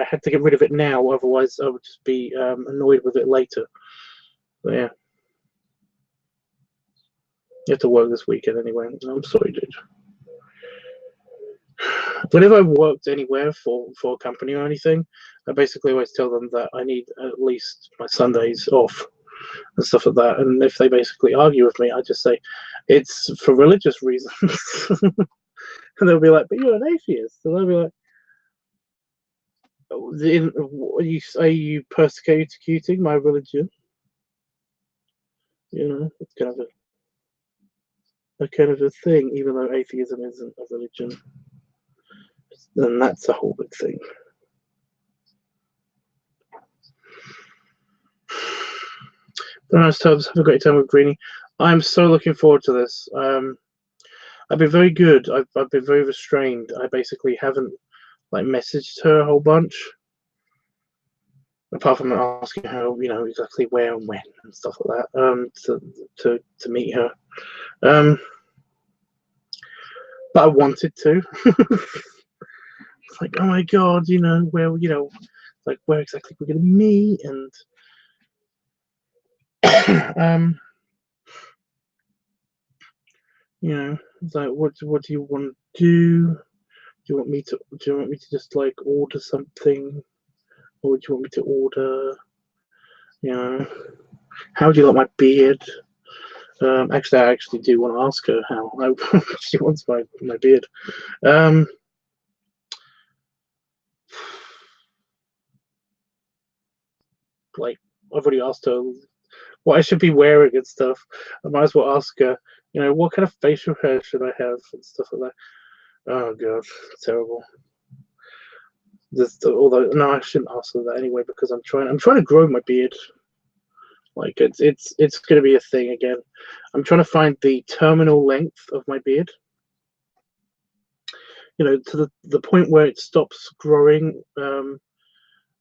had to get rid of it now, otherwise I would just be annoyed with it later. But yeah, you have to work this weekend anyway. I'm sorry, dude. Whenever I've worked anywhere for a company or anything, I basically always tell them that I need at least my Sundays off and stuff like that. And if they basically argue with me, I just say it's for religious reasons. And they'll be like, "But you're an atheist." And I'll be like, are you persecuting my religion? It's kind of a thing, even though atheism isn't a religion. And that's a whole big thing. But nice times. Have a great time with Greenie. I'm so looking forward to this. I've been very good. I've been very restrained. I basically haven't messaged her a whole bunch, apart from asking her, exactly where and when and stuff like that. To meet her. But I wanted to. It's like, oh my god, where where exactly we're gonna meet, and it's like, what do you want to do? Do you want me to just order something, or do you want me to order? How do you like my beard? Actually, I actually do want to ask her how she wants my beard. I've already asked her what I should be wearing and stuff. I might as well ask her, what kind of facial hair should I have and stuff like that. Oh god, terrible. Although no, I shouldn't ask her that anyway, because I'm trying to grow my beard. It's going to be a thing again. I'm trying to find the terminal length of my beard. To the point where it stops growing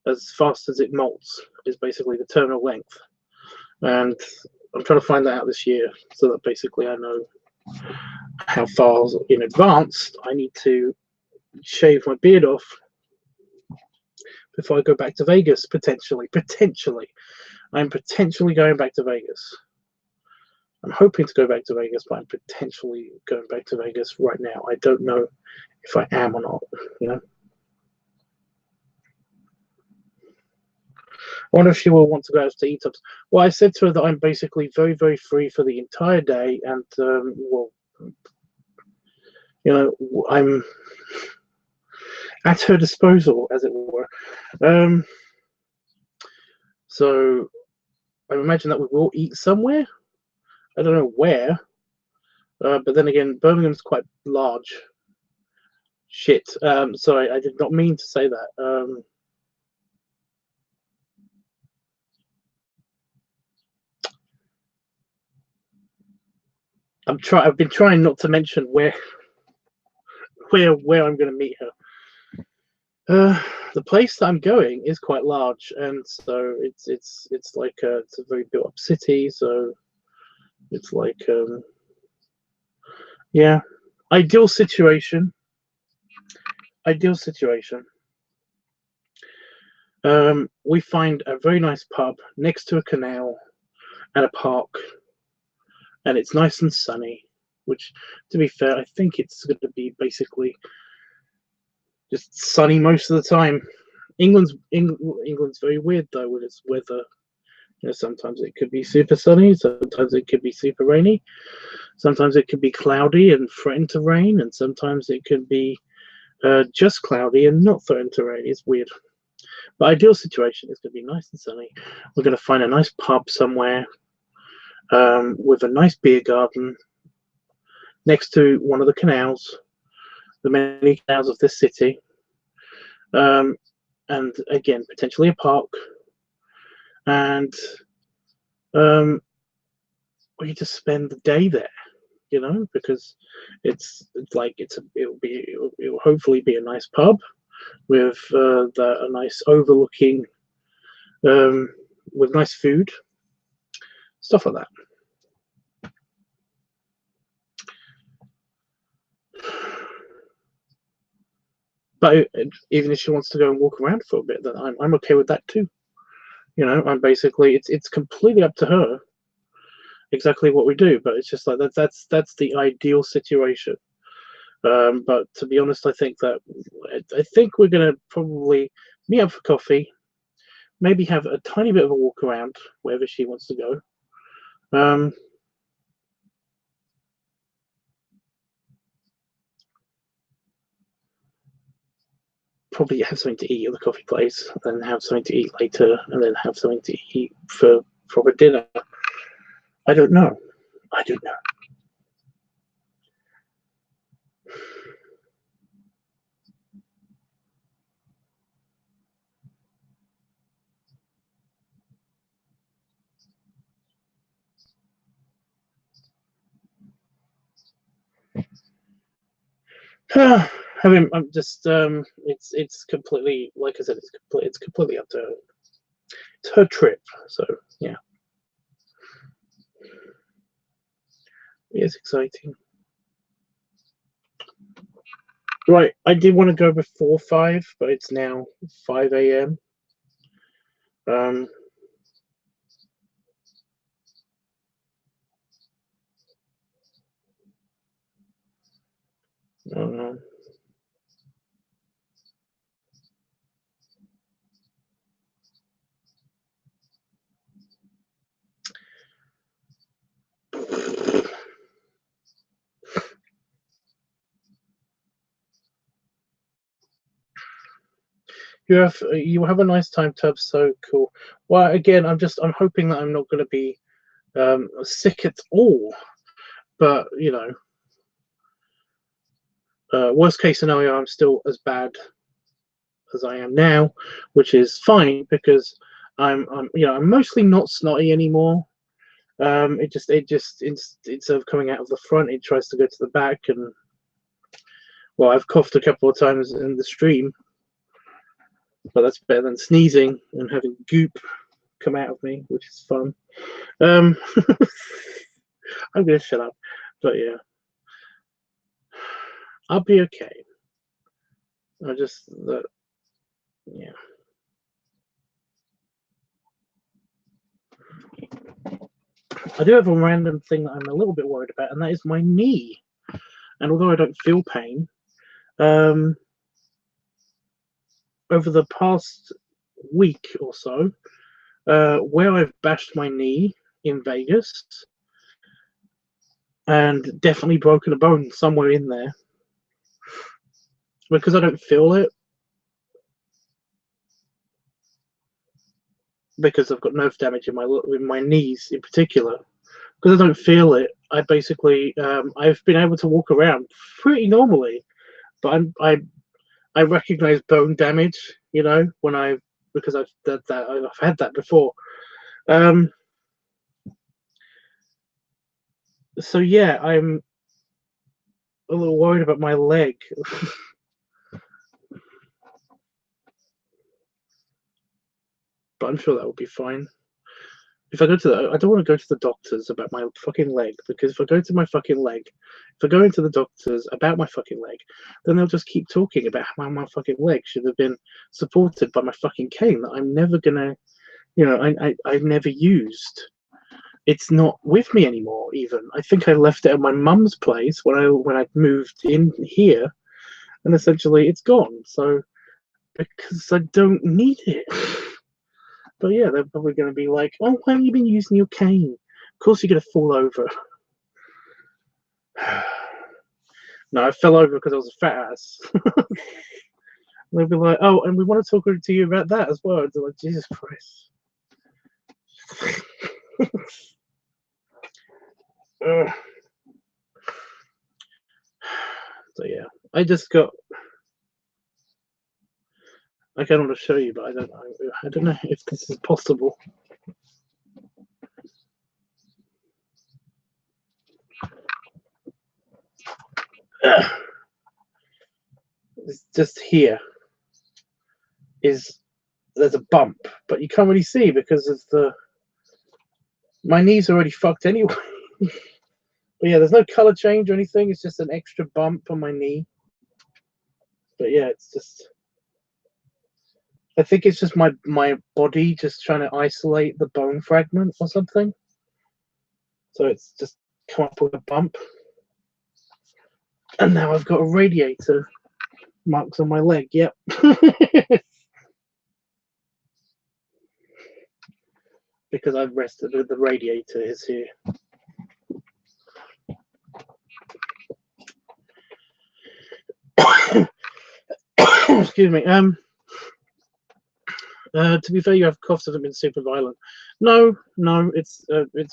as fast as it molts is basically the terminal length. And I'm trying to find that out this year, so that basically I know how far in advance I need to shave my beard off before I go back to Vegas, potentially. I'm potentially going back to Vegas. I'm hoping to go back to Vegas, but I'm potentially going back to Vegas right now. I don't know if I am or not, I wonder if she will want to go out to eat. Well, I said to her that I'm basically very, very free for the entire day, and I'm at her disposal, as it were. So I imagine that we will eat somewhere. I don't know where, but then again, Birmingham's quite large. Shit. Sorry, I did not mean to say that. I've been trying not to mention where I'm going to meet her. The place that I'm going is quite large, and so it's like it's a very built up city. So it's like yeah, ideal situation. We find a very nice pub next to a canal and a park, and it's nice and sunny, which, to be fair, I think it's going to be basically just sunny most of the time. England's very weird though with its weather. Sometimes it could be super sunny, sometimes it could be super rainy, sometimes it could be cloudy and threaten to rain, and sometimes it could be just cloudy and not threaten to rain. It's weird. But ideal situation is going to be nice and sunny. We're going to find a nice pub somewhere. with a nice beer garden next to one of the canals, the many canals of this city, and again potentially a park, and we just spend the day there, you know, because it'll hopefully be a nice pub with a nice overlooking, with nice food, stuff like that. But even if she wants to go and walk around for a bit, then I'm okay with that too. You know, I'm basically it's completely up to her exactly what we do. But it's just like that's the ideal situation. But to be honest, I think we're gonna probably meet up for coffee, maybe have a tiny bit of a walk around wherever she wants to go. Probably have something to eat at the coffee place, then have something to eat later, and then have something to eat for proper dinner. I don't know. I don't know. I'm just it's completely, like I said, it's completely up to her. It's her trip, so yeah. It's exciting. Right, I did want to go before 5, but it's now 5 a.m. I don't know. You have a nice time, Tubbs. So cool. Well, again, I'm hoping that I'm not going to be sick at all. But you know, worst case scenario, I'm still as bad as I am now, which is fine because I'm mostly not snotty anymore. Instead of coming out of the front, it tries to go to the back, and well, I've coughed a couple of times in the stream, but that's better than sneezing and having goop come out of me, which is fun. I'm gonna shut up, but yeah, I'll be okay. Yeah. I do have a random thing that I'm a little bit worried about, and that is my knee. And although I don't feel pain, over the past week or so, where I've bashed my knee in Vegas and definitely broken a bone somewhere in there, because I don't feel it, because I've got nerve damage in my knees in particular, because I don't feel it. I basically I've been able to walk around pretty normally, but I recognize bone damage, you know, because I've had that before. So yeah, I'm a little worried about my leg. But I'm sure that will be fine. If I go to I don't want to go to the doctors about my fucking leg, because if I go to my fucking leg, if I go into the doctors about my fucking leg, then they'll just keep talking about how my fucking leg should have been supported by my fucking cane that I'm never gonna, you know, I've never used. It's not with me anymore. Even I think I left it at my mum's place when I moved in here, and essentially it's gone. So because I don't need it. But yeah, they're probably going to be like, "Oh, why have you been using your cane? Of course you're going to fall over." No, I fell over because I was a fat ass. They'll be like, "Oh, and we want to talk to you about that as well." They're like, "Jesus Christ." So yeah, I just got. I kind of want to show you, but I don't know. I don't know if this is possible. It's just here. There's a bump, but you can't really see because of my knee's already fucked anyway. But yeah, there's no color change or anything. It's just an extra bump on my knee. But yeah, it's just. I think it's just my body just trying to isolate the bone fragment or something. So it's just come up with a bump. And now I've got a radiator marks on my leg. Yep. Because I've rested with the radiator is here. Excuse me. To be fair, your coughs haven't been super violent. No, it's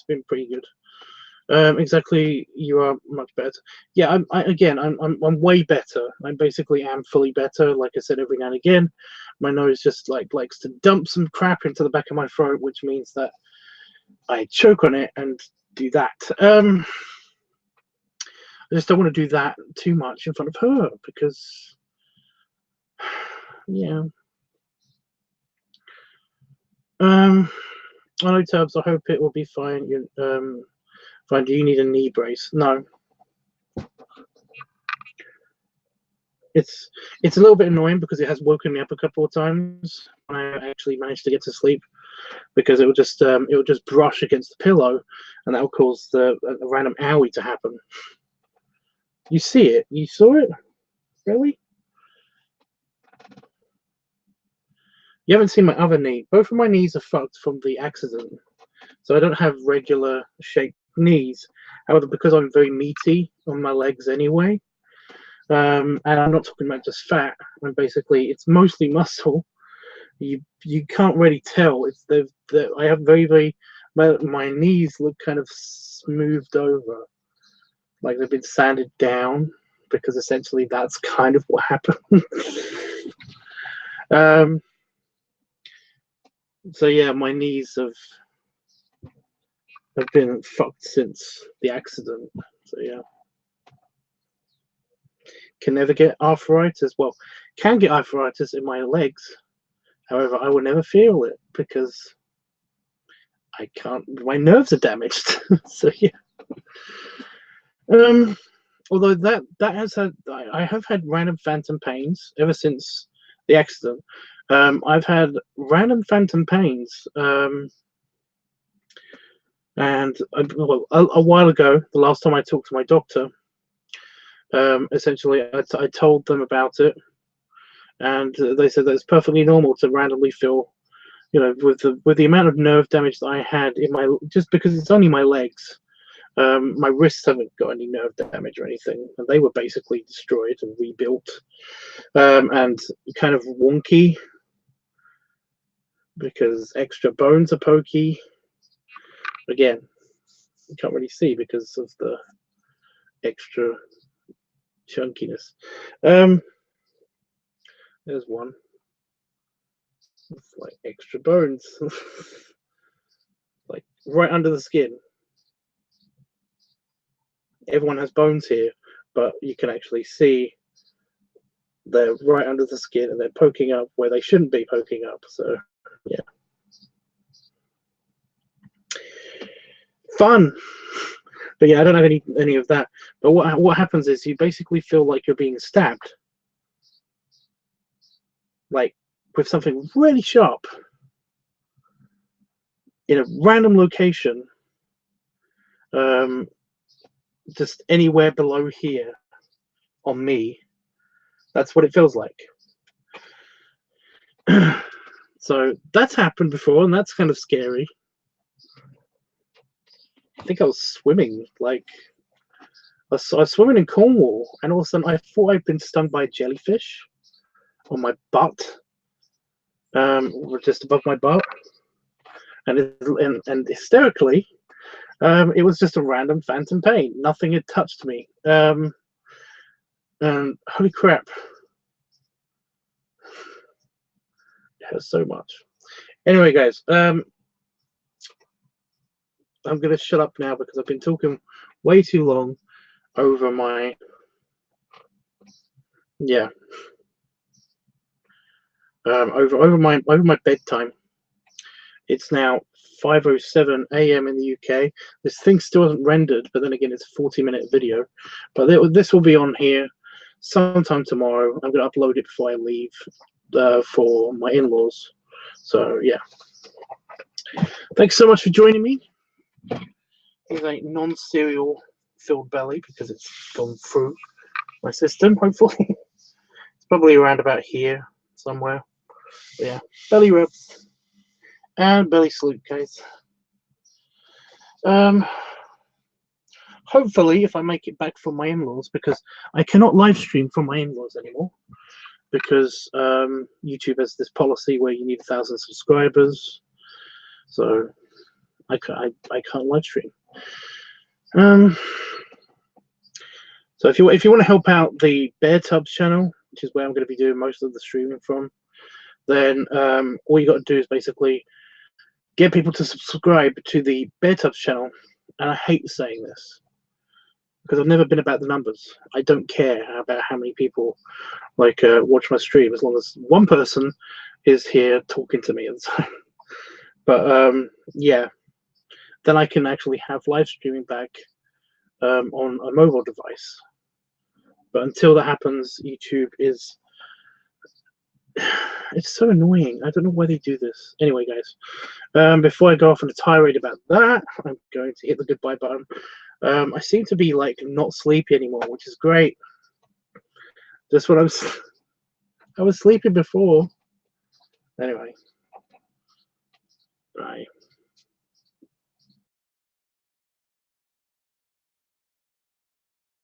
been pretty good. Exactly, you are much better. Yeah, I'm way better. I basically am fully better. Like I said, every now and again, my nose just likes to dump some crap into the back of my throat, which means that I choke on it and do that. I just don't want to do that too much in front of her because, yeah. I know, Tubbs. I hope it will be fine. Fine. Do you need a knee brace? No. It's a little bit annoying because it has woken me up a couple of times when I actually managed to get to sleep, because it will just brush against the pillow, and that will cause a random owie to happen. You see it? You saw it? Really? You haven't seen my other knee. Both of my knees are fucked from the accident, so I don't have regular shaped knees. However, because I'm very meaty on my legs anyway, and I'm not talking about just fat, and basically it's mostly muscle. You can't really tell. It's I have very my knees look kind of smoothed over, like they've been sanded down, because essentially that's kind of what happened. So yeah, my knees have been fucked since the accident. So yeah. Can never get arthritis. Well, can get arthritis in my legs. However, I will never feel it because I can't. My nerves are damaged. So yeah. Although that has had, I have had random phantom pains ever since the accident. I've had random phantom pains. And a while ago, the last time I talked to my doctor, essentially I told them about it, and they said that it's perfectly normal to randomly feel, with the amount of nerve damage that I had in just because it's only my legs. My wrists haven't got any nerve damage or anything, and they were basically destroyed and rebuilt, and kind of wonky because extra bones are pokey. Again, you can't really see because of the extra chunkiness. There's one. It's like extra bones, like right under the skin. Everyone has bones here, but you can actually see they're right under the skin and they're poking up where they shouldn't be poking up. So yeah, fun. But yeah, I don't have any of that. But what happens is you basically feel like you're being stabbed, like with something really sharp in a random location, just anywhere below here on me. That's what it feels like. So that's happened before, and that's kind of scary. I think I was swimming, I was swimming in Cornwall, and all of a sudden I thought I'd been stung by a jellyfish on my butt, just above my butt, and hysterically, It was just a random phantom pain. Nothing had touched me. And holy crap, it hurts so much. Anyway, guys, I'm gonna shut up now because I've been talking way too long over my over my bedtime. It's now 5:07 a.m. in the UK. This thing still hasn't rendered, but then again, it's a 40-minute video. But this will be on here sometime tomorrow. I'm going to upload it before I leave for my in-laws. So yeah, thanks so much for joining me. Here's a non-cereal filled belly because it's gone through my system. Hopefully, it's probably around about here somewhere. But yeah, belly rub. And belly salute, guys. Hopefully, if I make it back from my in-laws, because I cannot live stream from my in-laws anymore, because YouTube has this policy where you need 1,000 subscribers, so I can't live stream. So if you want to help out the BrekfastStubbs channel, which is where I'm going to be doing most of the streaming from, then all you got to do is basically get people to subscribe to the BrekfastStubbs channel. And I hate saying this because I've never been about the numbers. I don't care about how many people watch my stream, as long as one person is here talking to me at the time. But yeah, then I can actually have live streaming back on a mobile device. But until that happens, YouTube is it's so annoying. I don't know why they do this. Anyway, guys, before I go off on a tirade about that, I'm going to hit the goodbye button. I seem to be not sleepy anymore, which is great. Just what I was sleeping before. Anyway, bye.